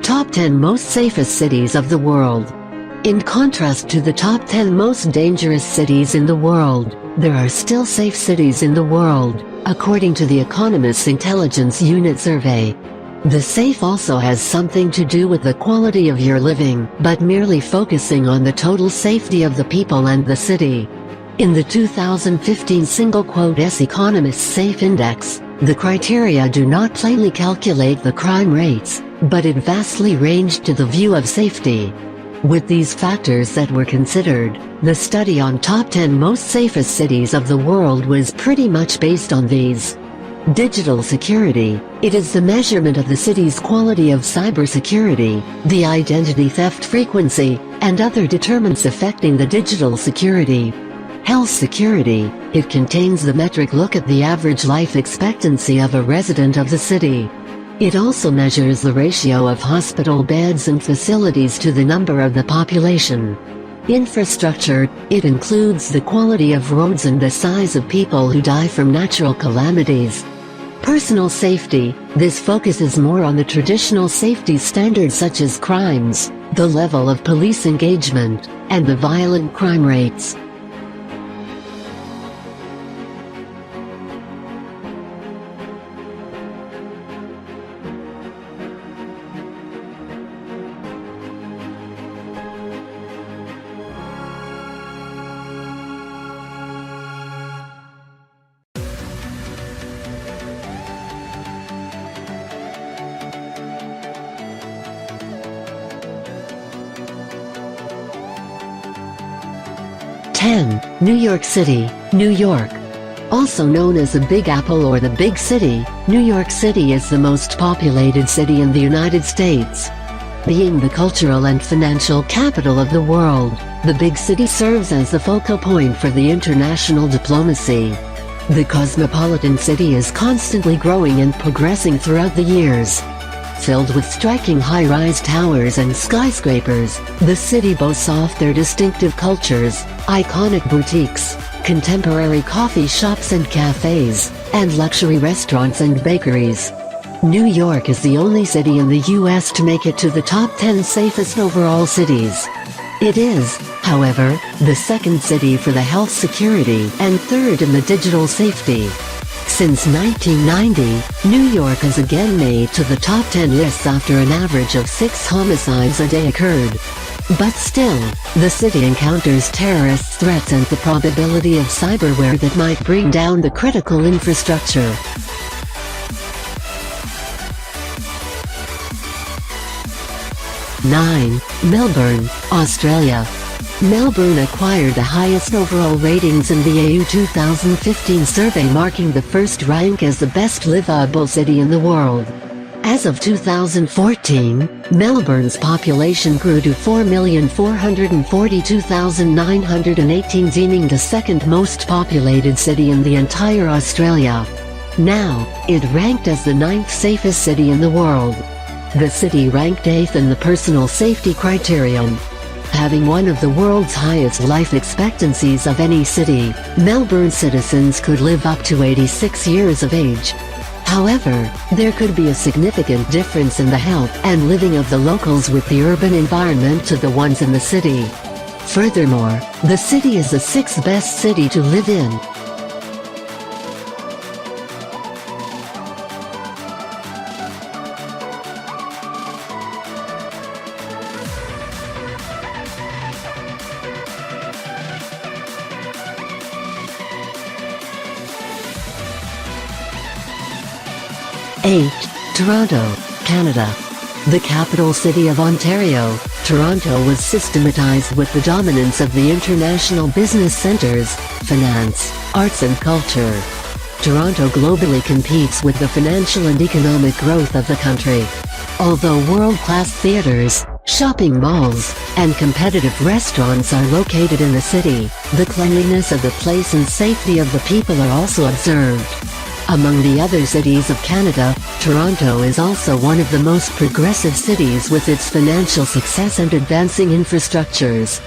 Top 10 Most Safest Cities of the World. In contrast to the top 10 most dangerous cities in the world, there are still safe cities in the world, according to the Economist's Intelligence Unit survey. The safe also has something to do with the quality of your living, but merely focusing on the total safety of the people and the city. In the 2015 S Economist Safe Index, the criteria do not plainly calculate the crime rates, but it vastly ranged to the view of safety. With these factors that were considered, the study on top 10 most safest cities of the world was pretty much based on these. Digital security. It is the measurement of the city's quality of cybersecurity, the identity theft frequency, and other determinants affecting the digital security. Health security. It contains the metric look at the average life expectancy of a resident of the city. It also measures the ratio of hospital beds and facilities to the number of the population. Infrastructure. It includes the quality of roads and the size of people who die from natural calamities. Personal safety. This focuses more on the traditional safety standards such as crimes, the level of police engagement, and the violent crime rates. New York City, New York. Also known as the Big Apple or the Big City, New York City is the most populated city in the United States. Being the cultural and financial capital of the world, the big city serves as the focal point for the international diplomacy. The cosmopolitan city is constantly growing and progressing throughout the years. Filled with striking high-rise towers and skyscrapers, the city boasts off their distinctive cultures, iconic boutiques, contemporary coffee shops and cafes, and luxury restaurants and bakeries. New York is the only city in the U.S. to make it to the top 10 safest overall cities. It is, however, the second city for the health security and third in the digital safety. Since 1990, New York has again made to the top 10 lists after an average of 6 homicides a day occurred. But still, the city encounters terrorist threats and the probability of cyberwar that might bring down the critical infrastructure. Melbourne, Australia. Melbourne acquired the highest overall ratings in the AU 2015 survey, marking the first rank as the best livable city in the world. As of 2014, Melbourne's population grew to 4,442,918, deeming the second most populated city in the entire Australia. Now, it ranked as the 9th safest city in the world. The city ranked 8th in the personal safety criterion. Having one of the world's highest life expectancies of any city, Melbourne citizens could live up to 86 years of age. However, there could be a significant difference in the health and living of the locals with the urban environment to the ones in the city. Furthermore, the city is the 6th best city to live in. Toronto, Canada. The capital city of Ontario, Toronto was systematized with the dominance of the international business centers, finance, arts and culture. Toronto globally competes with the financial and economic growth of the country. Although world-class theaters, shopping malls, and competitive restaurants are located in the city, the cleanliness of the place and safety of the people are also observed. Among the other cities of Canada, Toronto is also one of the most progressive cities with its financial success and advancing infrastructures.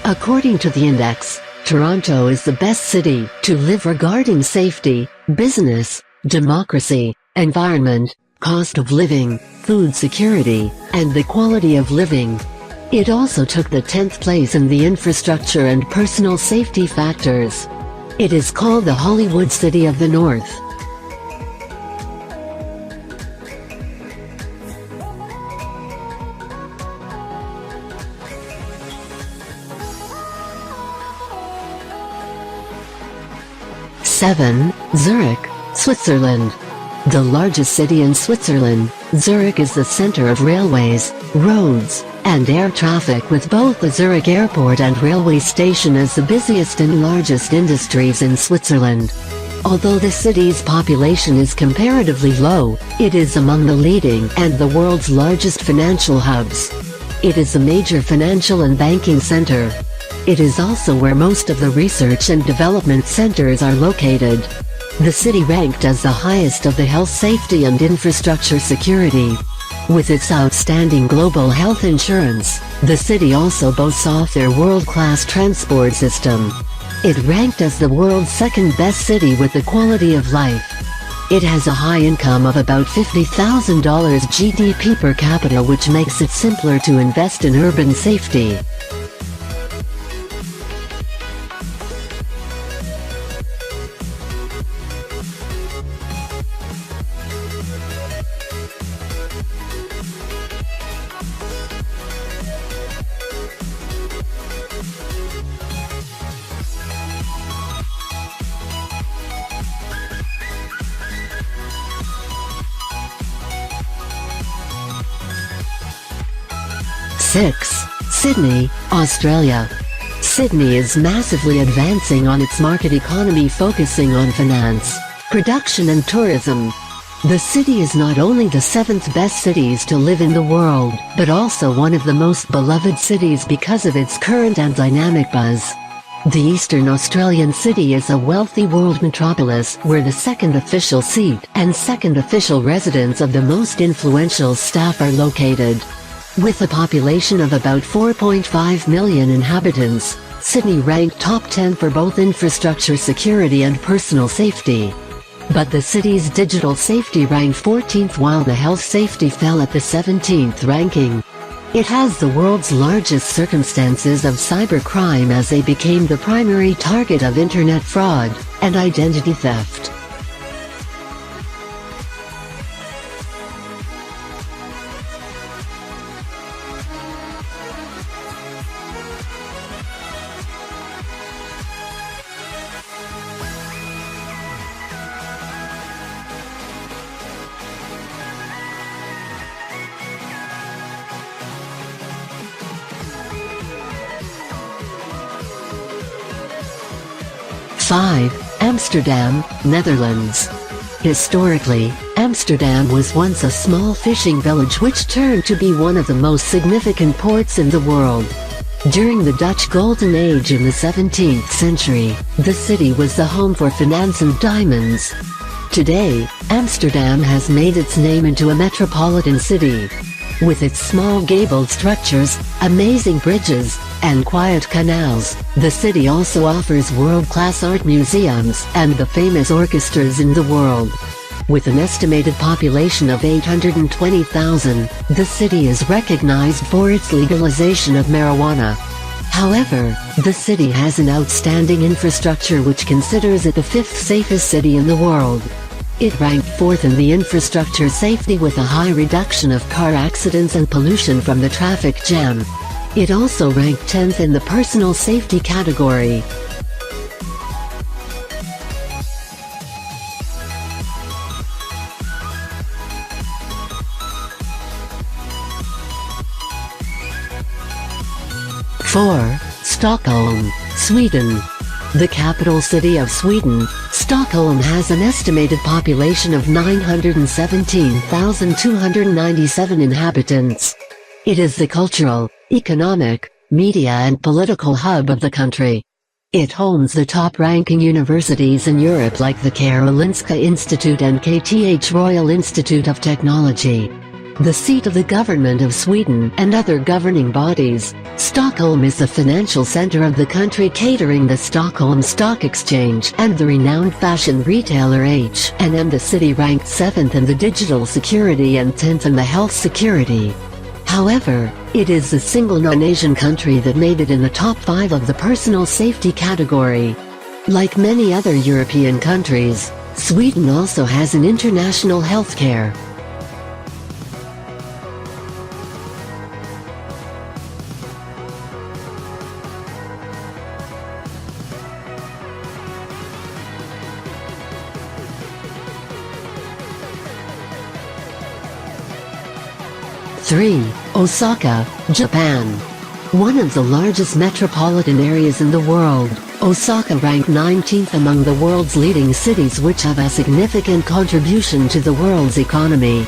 According to the index, Toronto is the best city to live regarding safety, business, democracy, environment, cost of living, food security, and the quality of living. It also took the 10th place in the infrastructure and personal safety factors. It is called the Hollywood City of the North. Seven, Zurich, Switzerland. The largest city in Switzerland, Zurich is the center of railways, roads, and air traffic, with both the Zurich airport and railway station as the busiest and largest industries in Switzerland. Although the city's population is comparatively low, it is among the leading and the world's largest financial hubs. It is a major financial and banking center. It is also where most of the research and development centers are located. The city ranked as the highest of the health safety and infrastructure security. With its outstanding global health insurance, the city also boasts of their world-class transport system. It ranked as the world's second-best city with the quality of life. It has a high income of about $50,000 GDP per capita, which makes it simpler to invest in urban safety. Six, Sydney, Australia. Sydney is massively advancing on its market economy, focusing on finance, production and tourism. The city is not only the 7th best cities to live in the world, but also one of the most beloved cities because of its current and dynamic buzz. The Eastern Australian city is a wealthy world metropolis where the second official seat and second official residence of the most influential staff are located. With a population of about 4.5 million inhabitants, Sydney ranked top 10 for both infrastructure security and personal safety. But the city's digital safety ranked 14th, while the health safety fell at the 17th ranking. It has the world's largest circumstances of cybercrime, as they became the primary target of internet fraud and identity theft. Five, Amsterdam, Netherlands. Historically, Amsterdam was once a small fishing village which turned to be one of the most significant ports in the world. During the Dutch Golden Age in the 17th century, the city was the home for finance and diamonds. Today, Amsterdam has made its name into a metropolitan city. With its small gabled structures, amazing bridges, and quiet canals, the city also offers world-class art museums and the famous orchestras in the world. With an estimated population of 820,000, the city is recognized for its legalization of marijuana. However, the city has an outstanding infrastructure which considers it the 5th safest city in the world. It ranked 4th in the infrastructure safety with a high reduction of car accidents and pollution from the traffic jam. It also ranked 10th in the personal safety category. Four, Stockholm, Sweden. The capital city of Sweden, Stockholm has an estimated population of 917,297 inhabitants. It is the cultural, economic, media and political hub of the country. It homes the top-ranking universities in Europe like the Karolinska Institute and KTH Royal Institute of Technology. the seat of the government of Sweden and other governing bodies. Stockholm is the financial center of the country, catering the Stockholm Stock Exchange and the renowned fashion retailer H&M. The city ranked 7th in the digital security and 10th in the health security. However, it is the single non-Asian country that made it in the top 5 of the personal safety category. Like many other European countries, Sweden also has an international healthcare. Osaka, Japan. One of the largest metropolitan areas in the world, Osaka ranked 19th among the world's leading cities which have a significant contribution to the world's economy.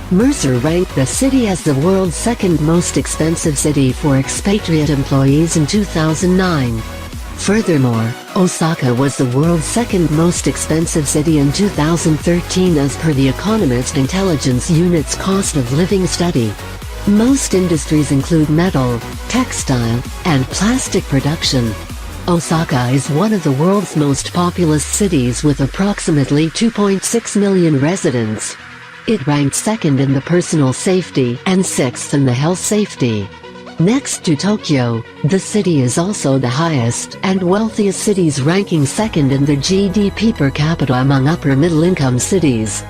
Mercer ranked the city as the world's second most expensive city for expatriate employees in 2009. Furthermore, Osaka was the world's second most expensive city in 2013 as per the Economist Intelligence Unit's cost of living study. Most industries include metal, textile, and plastic production. Osaka is one of the world's most populous cities with approximately 2.6 million residents. It ranked 2nd in the personal safety and 6th in the health safety. Next to Tokyo, the city is also the highest and wealthiest cities, ranking 2nd in the GDP per capita among upper middle income cities.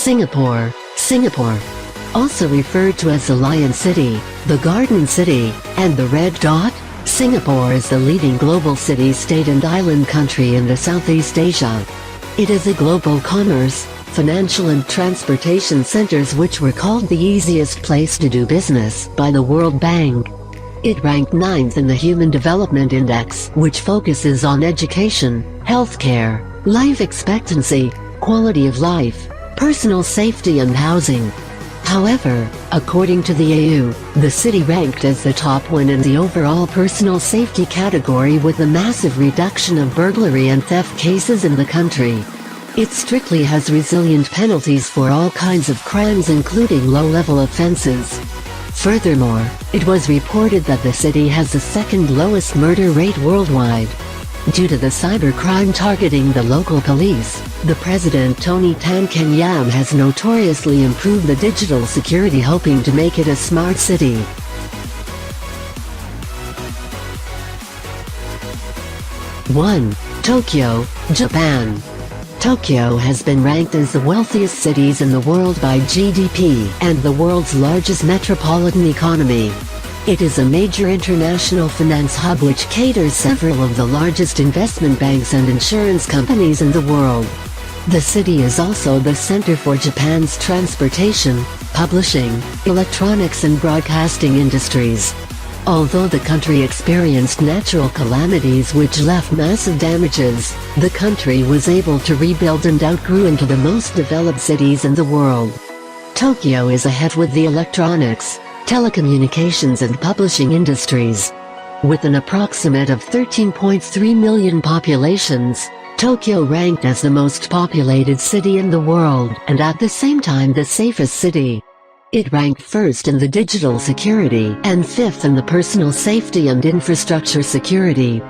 Singapore. Singapore, also referred to as the Lion City, the Garden City, and the Red Dot, Singapore is the leading global city-state and island country in the Southeast Asia. It is a global commerce, financial and transportation centers which were called the easiest place to do business by the World Bank. It ranked 9th in the Human Development Index, which focuses on education, healthcare, life expectancy, quality of life, personal safety and housing. However, according to the AU, the city ranked as the top one in the overall personal safety category with a massive reduction of burglary and theft cases in the country. It strictly has resilient penalties for all kinds of crimes including low-level offenses. Furthermore, it was reported that the city has the second lowest murder rate worldwide. Due to the cybercrime targeting the local police, the President Tony Tan Keng Yam has notoriously improved the digital security, hoping to make it a smart city. Tokyo, Japan. Tokyo has been ranked as the wealthiest cities in the world by GDP and the world's largest metropolitan economy. It is a major international finance hub which caters several of the largest investment banks and insurance companies in the world. The city is also the center for Japan's transportation, publishing, electronics and broadcasting industries. Although the country experienced natural calamities which left massive damages, the country was able to rebuild and outgrew into the most developed cities in the world. Tokyo is ahead with the electronics, telecommunications and publishing industries. With an approximate of 13.3 million populations, Tokyo ranked as the most populated city in the world and at the same time the safest city. It ranked 1st in the digital security and 5th in the personal safety and infrastructure security.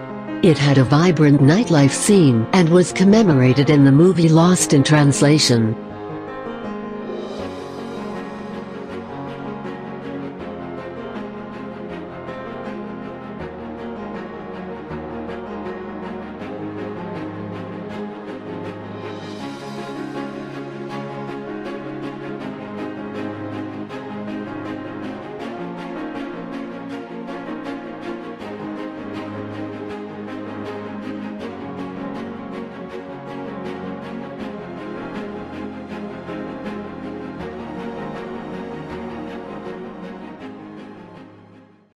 It had a vibrant nightlife scene and was commemorated in the movie Lost in Translation.